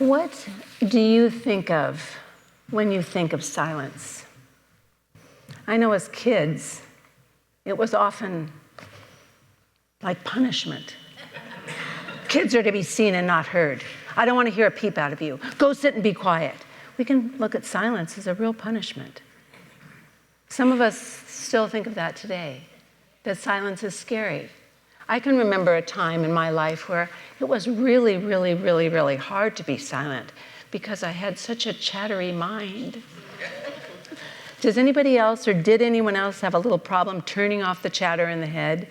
What do you think of when you think of silence? I know as kids, it was often like punishment. Kids are to be seen and not heard. I don't want to hear a peep out of you. Go sit and be quiet. We can look at silence as a real punishment. Some of us still think of that today, that silence is scary. I can remember a time in my life where it was really, really, really, really hard to be silent because I had such a chattery mind. Does anybody else or did anyone else have a little problem turning off the chatter in the head?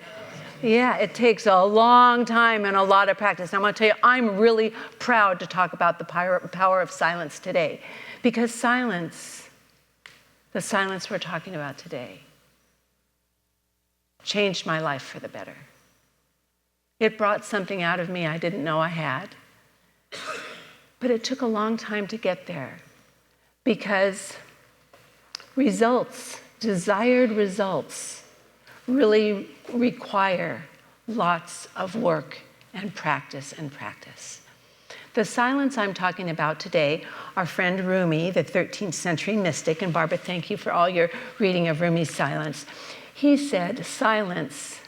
Yeah, it takes a long time and a lot of practice. And I'm going to tell you, I'm really proud to talk about the power of silence today, because silence, the silence we're talking about today, changed my life for the better. It brought something out of me I didn't know I had. But it took a long time to get there, because results, desired results, really require lots of work and practice and practice. The silence I'm talking about today, our friend Rumi, the 13th century mystic, and Barbara, thank you for all your reading of Rumi's silence. He said, silence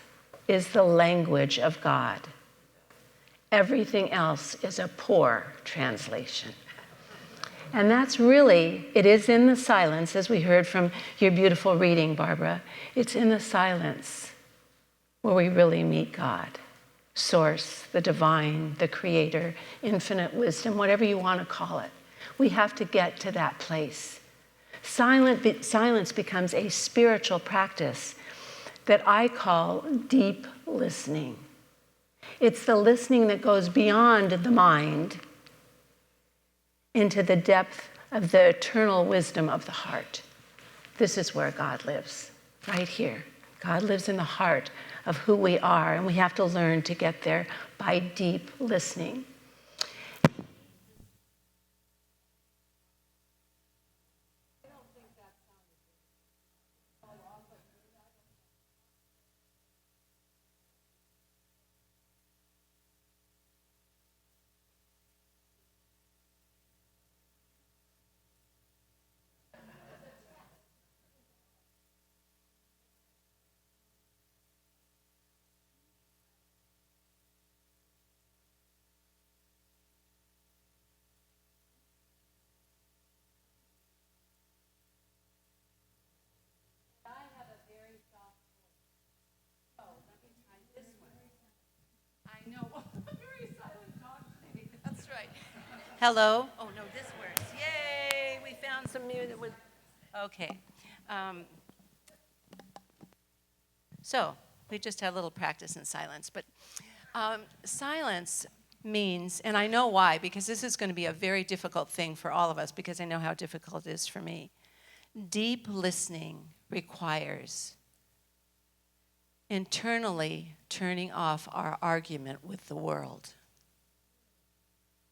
is the language of God. Everything else is a poor translation. And that's really, it is in the silence, as we heard from your beautiful reading, Barbara. It's in the silence where we really meet God, Source, the divine, the creator, infinite wisdom, whatever you want to call it. We have to get to that place. Silence becomes a spiritual practice that I call deep listening. It's the listening that goes beyond the mind into the depth of the eternal wisdom of the heart. This is where God lives, right here. God lives in the heart of who we are, and we have to learn to get there by deep listening. Hello? Oh, no, this works. Yay! We found some music. Okay. So, we just had a little practice in silence. But silence means, and I know why, because this is going to be a very difficult thing for all of us, because I know how difficult it is for me. Deep listening requires internally turning off our argument with the world,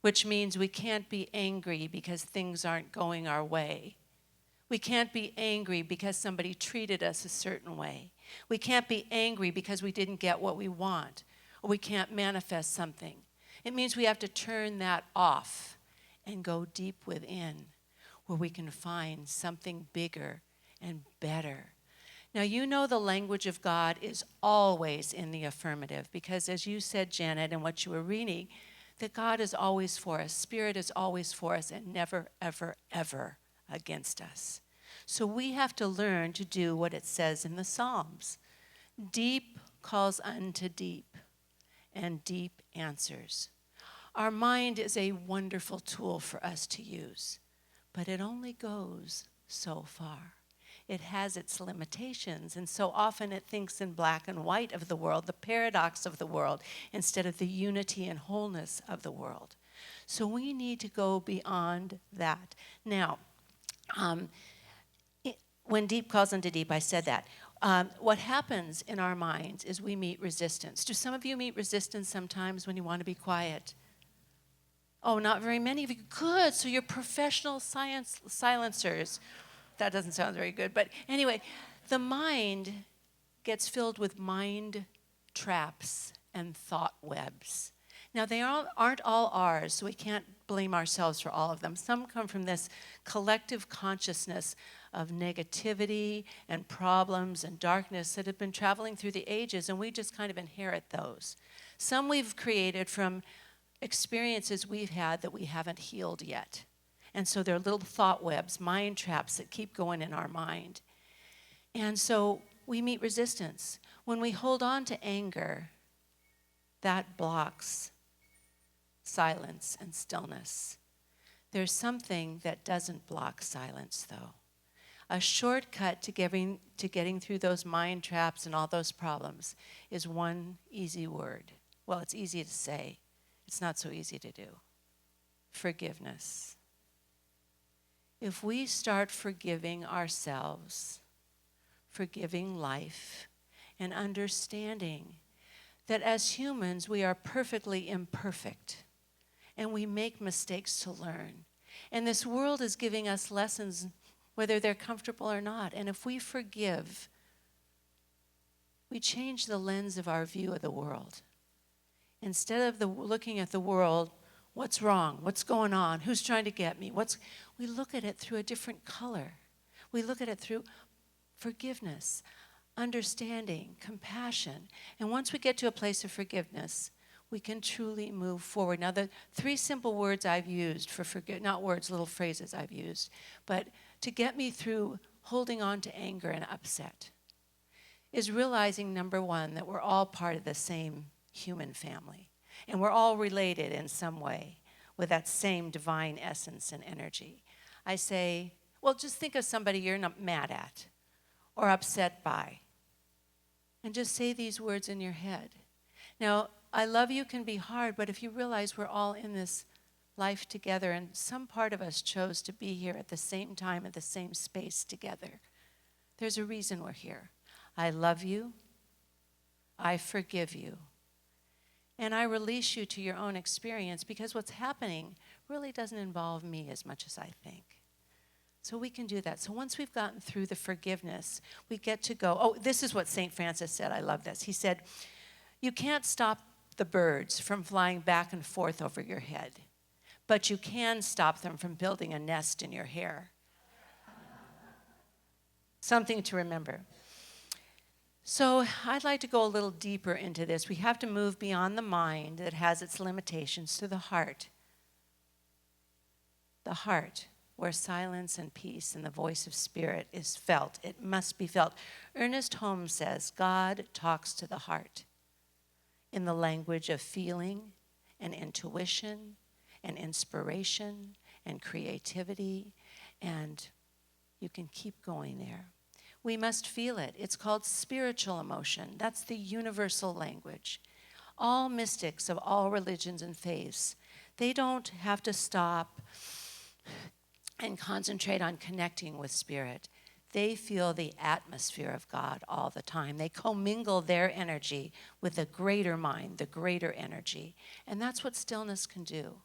which means we can't be angry because things aren't going our way. We can't be angry because somebody treated us a certain way. We can't be angry because we didn't get what we want, or we can't manifest something. It means we have to turn that off and go deep within, where we can find something bigger and better. Now, you know the language of God is always in the affirmative, because as you said, Janet, and what you were reading, that God is always for us. Spirit is always for us and never, ever, ever against us. So we have to learn to do what it says in the Psalms. Deep calls unto deep, and deep answers. Our mind is a wonderful tool for us to use, but it only goes so far. It has its limitations, and so often it thinks in black and white of the world, the paradox of the world, instead of the unity and wholeness of the world. So we need to go beyond that. Now, when deep calls unto deep, I said that. What happens in our minds is we meet resistance. Do some of you meet resistance sometimes when you want to be quiet? Oh, not very many of you. Good, so you're professional silencers. That doesn't sound very good. But anyway, the mind gets filled with mind traps and thought webs. Now, they aren't all ours, so we can't blame ourselves for all of them. Some come from this collective consciousness of negativity and problems and darkness that have been traveling through the ages, and we just kind of inherit those. Some we've created from experiences we've had that we haven't healed yet. And so they're little thought webs, mind traps that keep going in our mind. And so we meet resistance. When we hold on to anger, that blocks silence and stillness. There's something that doesn't block silence, though. A shortcut to getting through those mind traps and all those problems is one easy word. Well, it's easy to say. It's not so easy to do. Forgiveness. If we start forgiving ourselves, forgiving life, and understanding that as humans we are perfectly imperfect and we make mistakes to learn. And this world is giving us lessons whether they're comfortable or not. And if we forgive, we change the lens of our view of the world. Instead of looking at the world, what's wrong? What's going on? Who's trying to get me? We look at it through a different color. We look at it through forgiveness, understanding, compassion. And once we get to a place of forgiveness, we can truly move forward. Now, the 3 simple words I've used for not words, little phrases I've used, but to get me through holding on to anger and upset is realizing, number 1, that we're all part of the same human family. And we're all related in some way with that same divine essence and energy. I say, well, just think of somebody you're not mad at or upset by. And just say these words in your head. Now, I love you can be hard, but if you realize we're all in this life together and some part of us chose to be here at the same time, at the same space together, there's a reason we're here. I love you. I forgive you. And I release you to your own experience because what's happening really doesn't involve me as much as I think. So we can do that. So once we've gotten through the forgiveness, we get to go. Oh, this is what St. Francis said. I love this. He said, you can't stop the birds from flying back and forth over your head, but you can stop them from building a nest in your hair. Something to remember. So I'd like to go a little deeper into this. We have to move beyond the mind that has its limitations to the heart. The heart, where silence and peace and the voice of spirit is felt. It must be felt. Ernest Holmes says, God talks to the heart in the language of feeling and intuition and inspiration and creativity, and you can keep going there. We must feel it. It's called spiritual emotion. That's the universal language. All mystics of all religions and faiths, they don't have to stop and concentrate on connecting with spirit. They feel the atmosphere of God all the time. They commingle their energy with the greater mind, the greater energy. And that's what stillness can do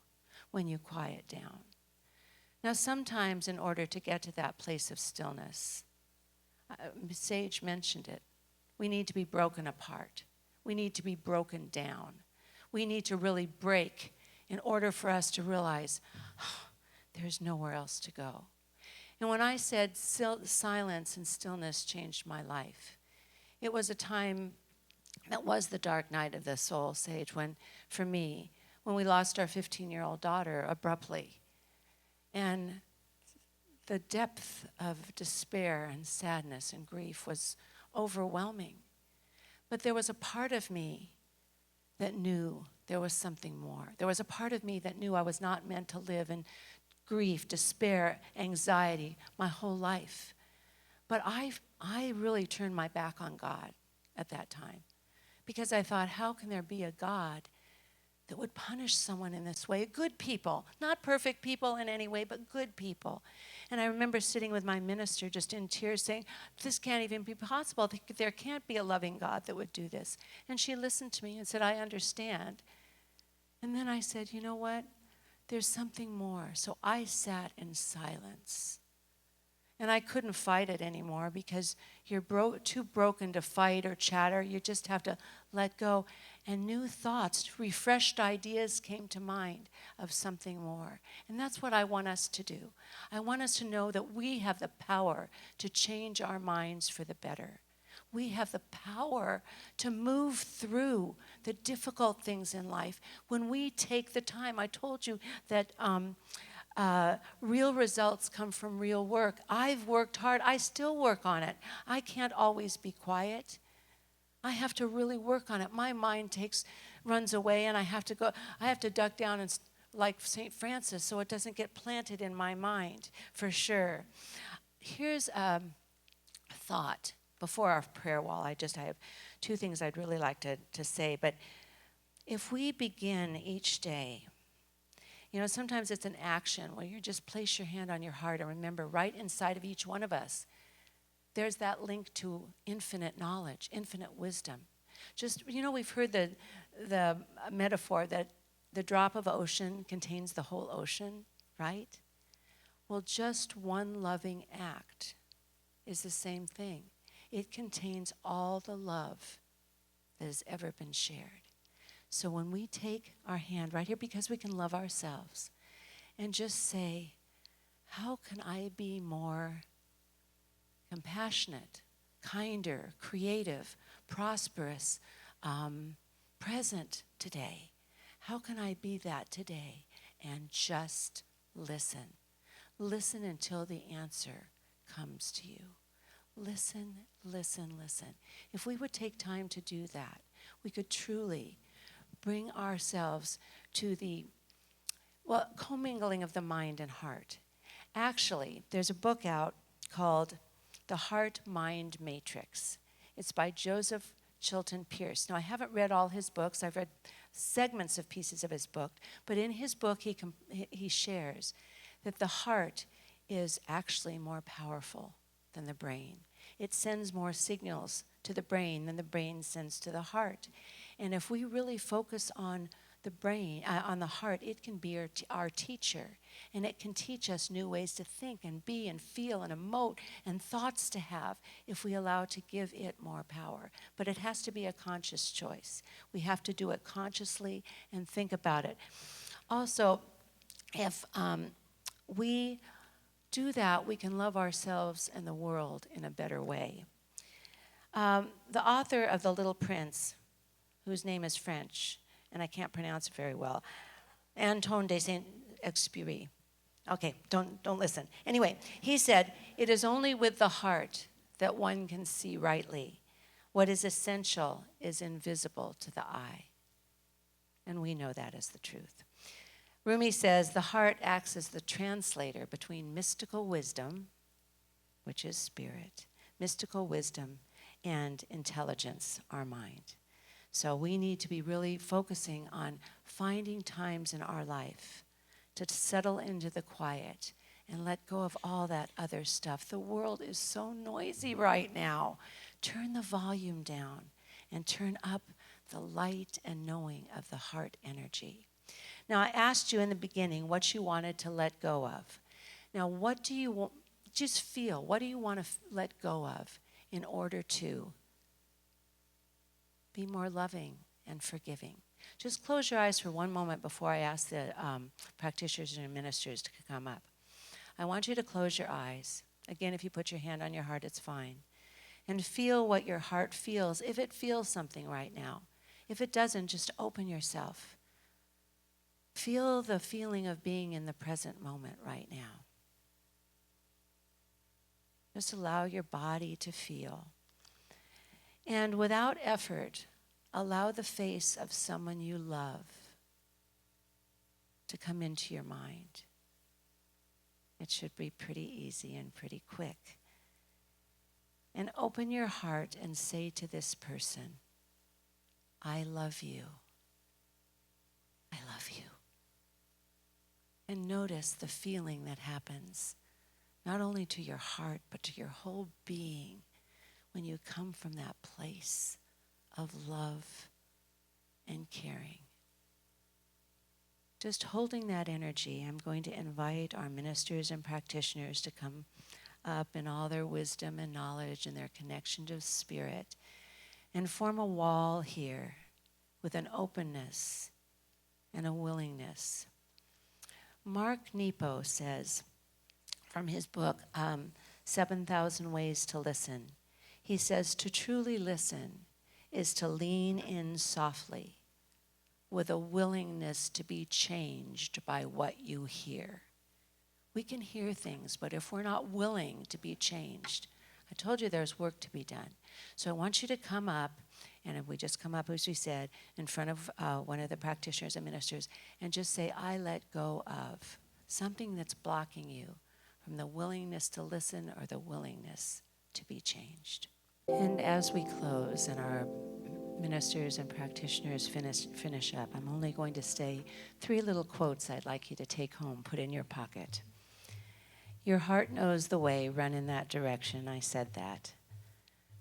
when you quiet down. Now, sometimes in order to get to that place of stillness, Sage mentioned it, we need to be broken apart. We need to be broken down. We need to really break in order for us to realize, there's nowhere else to go. And when I said silence and stillness changed my life, it was a time that was the dark night of the soul, Sage, when, for me, when we lost our 15-year-old daughter abruptly. And the depth of despair and sadness and grief was overwhelming. But there was a part of me that knew there was something more. There was a part of me that knew I was not meant to live in grief, despair, anxiety my whole life. But I really turned my back on God at that time because I thought, how can there be a God that would punish someone in this way? Good people, not perfect people in any way, but good people. And I remember sitting with my minister just in tears saying, this can't even be possible. There can't be a loving God that would do this. And she listened to me and said, I understand. And then I said, you know what? There's something more. So I sat in silence. And I couldn't fight it anymore because you're too broken to fight or chatter. You just have to let go. And new thoughts, refreshed ideas came to mind of something more. And that's what I want us to do. I want us to know that we have the power to change our minds for the better. We have the power to move through the difficult things in life when we take the time. I told you that real results come from real work. I've worked hard. I still work on it. I can't always be quiet. I have to really work on it. My mind runs away, and I have to duck down and like St. Francis so it doesn't get planted in my mind, for sure. Here's a thought. Before our prayer wall, I have two things I'd really like to say. But if we begin each day, sometimes it's an action where you just place your hand on your heart and remember right inside of each one of us, there's that link to infinite knowledge, infinite wisdom. Just, we've heard the metaphor that the drop of ocean contains the whole ocean, right? Well, just one loving act is the same thing. It contains all the love that has ever been shared. So when we take our hand right here, because we can love ourselves, and just say, how can I be more compassionate, kinder, creative, prosperous, present today? How can I be that today? And just listen. Listen until the answer comes to you. Listen, listen, listen. If we would take time to do that, we could truly bring ourselves to the commingling of the mind and heart. Actually, there's a book out called The Heart-Mind Matrix. It's by Joseph Chilton Pearce. Now, I haven't read all his books. I've read segments of pieces of his book. But in his book, he shares that the heart is actually more powerful than the brain. It sends more signals to the brain than the brain sends to the heart. And if we really focus on the brain, on the heart, it can be our teacher. And it can teach us new ways to think and be and feel and emote and thoughts to have if we allow to give it more power. But it has to be a conscious choice. We have to do it consciously and think about it. Also, if we do that, we can love ourselves and the world in a better way. The author of The Little Prince, whose name is French, and I can't pronounce it very well, Antoine de Saint-Exupéry. Okay, don't listen. Anyway, he said, "It is only with the heart that one can see rightly. What is essential is invisible to the eye." And we know that is the truth. Rumi says, the heart acts as the translator between mystical wisdom, which is spirit, mystical wisdom, and intelligence, our mind. So we need to be really focusing on finding times in our life to settle into the quiet and let go of all that other stuff. The world is so noisy right now. Turn the volume down and turn up the light and knowing of the heart energy. Now, I asked you in the beginning what you wanted to let go of. Now, what do you want? Just feel, what do you want to let go of in order to be more loving and forgiving? Just close your eyes for one moment before I ask the practitioners and ministers to come up. I want you to close your eyes. Again, if you put your hand on your heart, it's fine. And feel what your heart feels, if it feels something right now. If it doesn't, just open yourself. Feel the feeling of being in the present moment right now. Just allow your body to feel. And without effort, allow the face of someone you love to come into your mind. It should be pretty easy and pretty quick. And open your heart and say to this person, I love you. I love you. And notice the feeling that happens, not only to your heart, but to your whole being when you come from that place of love and caring. Just holding that energy, I'm going to invite our ministers and practitioners to come up in all their wisdom and knowledge and their connection to Spirit, and form a wall here with an openness and a willingness. Mark Nepo says, from his book, 7,000 Ways to Listen, he says, to truly listen is to lean in softly with a willingness to be changed by what you hear. We can hear things, but if we're not willing to be changed, I told you there's work to be done. So I want you to come up, and if we just come up, as we said, in front of one of the practitioners and ministers, and just say, I let go of something that's blocking you from the willingness to listen or the willingness to be changed. And as we close and our ministers and practitioners finish up, I'm only going to say 3 little quotes I'd like you to take home, put in your pocket. Your heart knows the way, run in that direction. I said that.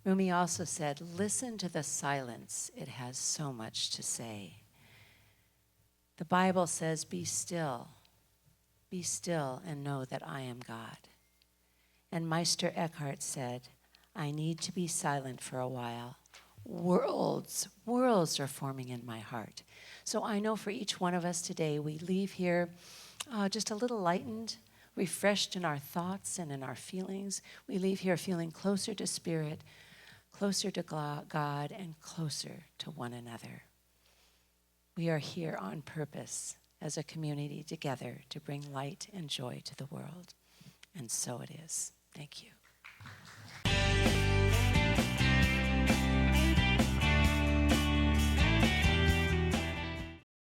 Rumi also said, listen to the silence. It has so much to say. The Bible says, be still and know that I am God. And Meister Eckhart said, I need to be silent for a while. Worlds are forming in my heart. So I know for each one of us today, we leave here just a little lightened, refreshed in our thoughts and in our feelings. We leave here feeling closer to Spirit, closer to God, and closer to one another. We are here on purpose as a community together to bring light and joy to the world. And so it is. Thank you.